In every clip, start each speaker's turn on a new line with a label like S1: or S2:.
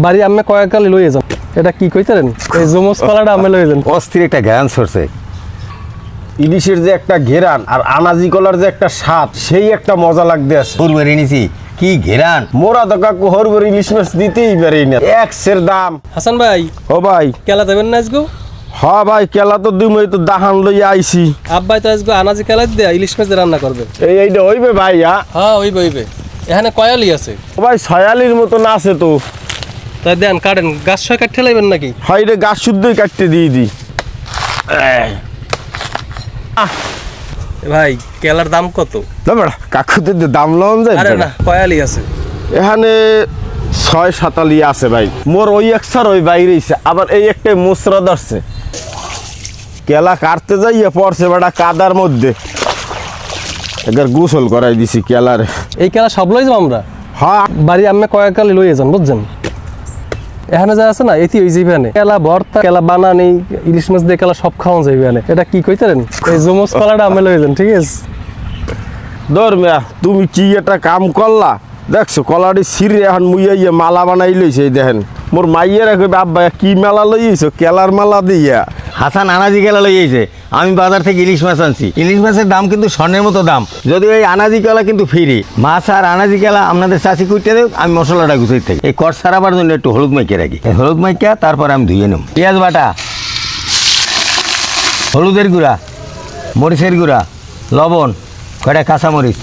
S1: বাড়ি আমি কয়েককালে লইয়ে যান। এটা কি কইতারেন? এই জমজ কলাটা আমি লইয়ে যান।
S2: অস্থির একটা জ্ঞান সরছে।
S3: ইলিশের যে একটা ঘেরান আর আনাজি কলার যে একটা স্বাদ, সেই একটা মজা লাগতে আছে।
S2: হুরবের এনেছি কি ঘেরান।
S3: মোরা তো কাকু হরবর ইলিশ মাছ দিতেই পারি না, এক্সের দাম।
S1: হাসান ভাই,
S3: ও ভাই,
S1: কেলা দেবেন না আজগো?
S3: হ্যাঁ ভাই, কেলা তো দুমই তো দাহান লইয়া আইছি।
S1: আব্বাই তো আজগো আনাজি কেলা দিয়ে ইলিশ মাছ দিয়ে রান্না করবে।
S3: এইটা হইবে ভাই?
S1: হ্যাঁ হইবে হইবে। এখানে কয়ালি আছে।
S3: ও ভাই, ছয়ালির মতন আছে তো।
S1: তাই দেন কাটেন, গাছ ছয় কাটতে লাইবেন নাকি?
S3: হয় রে, গাছ শুদ্ধই কাটতে দিয়ে দি।
S1: ভাই কেলার দাম কত?
S3: কাকুদের দাম লন যায়।
S1: আরে না, কয়ালি আছে
S3: এখানে ৬-৭ আছে ভাই। মোর ওই একসার ওই বাইরে আবার এই একটাই মুসরা ধরছে। কেলা কাটতে যাইয়া পড়ছে বেটা কাদার মধ্যে, একবার গোসল করাই দিছি কেলারে।
S1: এই কেলা সব লই যাবো আমরা।
S3: হ্যাঁ,
S1: বাড়ি আমি কয়েককালে লইয়ে যান, বুঝছেন? এখানে যা আছে না, এটি ওই যাইবে কেলা ভর্তা, কেলা বানানি, ইলিশ মাছ দিয়ে কেলা সব খাওয়া যাইবে। এটা কি কইতারেন? এই জমজ কলাটা আমি লইয়ে যান, ঠিক আছে?
S3: ধর মিয়া, তুমি কি একটা কাম করলা দেখছো? কলাটি ছিঁড়ে এখন মুইয়া মালা বানাই লইছে। এই দেখেন মোর মাইয়েরা কইবে আব্বা কি মেলা লইয়েছো? কেলার মালা দিয়া।
S2: হাসান আনাজি কেলা লইয়েছে। আমি বাজার থেকে ইলিশ মাছ আনছি। ইলিশ মাছের দাম কিন্তু স্বর্ণের মতো দাম। যদিও এই আনাজি কেলা কিন্তু ফ্রি। মাছ আর আনাজি কেলা আপনাদের চাষি কুইটে দেব, আমি মশলাটা গুছাই থাকি। এই কট সারাবার জন্য একটু হলুদ মাইকে রাখি। হলুদ মাইকা তারপর আমি ধুয়ে নেব। পেঁয়াজ বাটা, হলুদের গুঁড়া, মরিচের গুঁড়া, লবণ, কয়টা কাঁচামরিচ,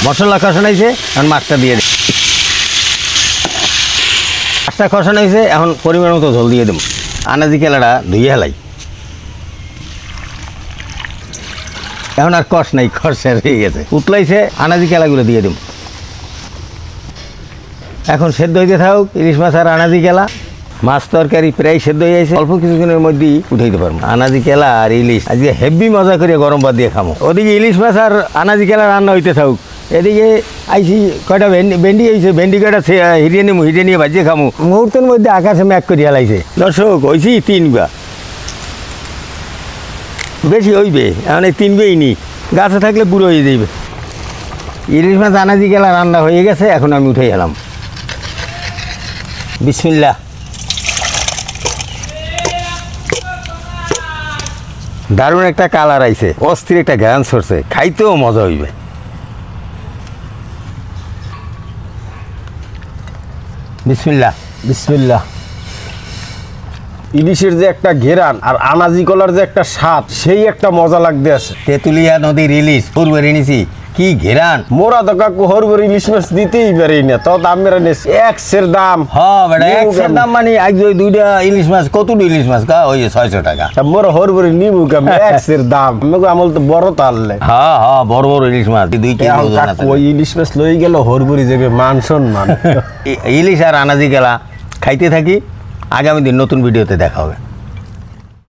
S2: মশলা কষানাইছে। এখন মাছটা দিয়ে দেব। মাছটা কষানাইছে, এখন পরিমাণ মতো ঝোল দিয়ে দেবো। আনাজি কেলাটা ধুয়ে হেলাই। এখন আর কষ নাই, কষ শেষ হয়ে গেছে। উতলাইছে, আনাজি কেলাগুলো দিয়ে দেব। এখন সেদ্ধ হইতে থাকুক ইলিশ মাছ আর আনাজি কেলা। মাছ তরকারি প্রায় সেদ্ধ হয়ে গেছে, অল্প কিছুদিনের মধ্যেই উঠাইতে পারবো। আনাজি কেলা আর ইলিশ আজকে হেভি মজা করে গরম ভাত দিয়ে খামো। ওদিকে ইলিশ মাছ আর আনাজি কেলা রান্না হইতে থাকুক, এদিকে আইসি কয়টা ভেন্ডি হয়েছে, ভেন্ডি কয়টা হিরিয়ে নিমু, হিরিয়ে নিয়ে ভাজিয়ে খামু। মুহূর্তের মধ্যে আকাশে ম্যাক করে হেলাইছে। দর্শক হয়েছি 3 বা বেশি হইবে, এখন এই 3 বেই নি, গাছে থাকলে পুরো হয়ে যাইবে। ইলিশ মাছ আনাজি কেলা রান্না হয়ে গেছে, এখন আমি উঠে এলাম। বিসমিল্লাহ। দারুণ একটা কালার আইছে, অস্থির একটা ঘ্রাণ সরছে, খাইতেও মজা হইবে। বিসমিল্লাহ।
S3: বিসমিল্লাহ। ইলিশের যে একটা ঘেরান আর আনাজি কলার যে একটা স্বাদ, সেই একটা মজা লাগতে আছে।
S2: তেঁতুলিয়া নদীর ইলিশ পূর্বে এনেছি কি ঘেরান।
S3: মোরা তো কাকু হরবর ইলিশ মাছ দিতেই পারি না, তাও দাম মেরা নিয়েছে এক্সের দাম।
S2: হ্যাঁ বেটা, এক্সের দাম মানে আজ ওই 2টা ইলিশ মাছ, কতটা ইলিশ মাছ কা ওই 600 টাকা।
S3: মোরা হরবরি নিবু কেমন এক্সের দাম? আমাকে আমল তো বড় তাললে।
S2: হ্যাঁ হ্যাঁ, বড় বড় ইলিশ মাছ 2 কেজি ওজন আছে।
S3: ওই ইলিশ মাছ লই গেল হরবরি যাবে মান সম্মান।
S2: ইলিশ আর আনাজি গেলা খাইতে থাকি। আগামী দিন নতুন ভিডিওতে দেখা হবে।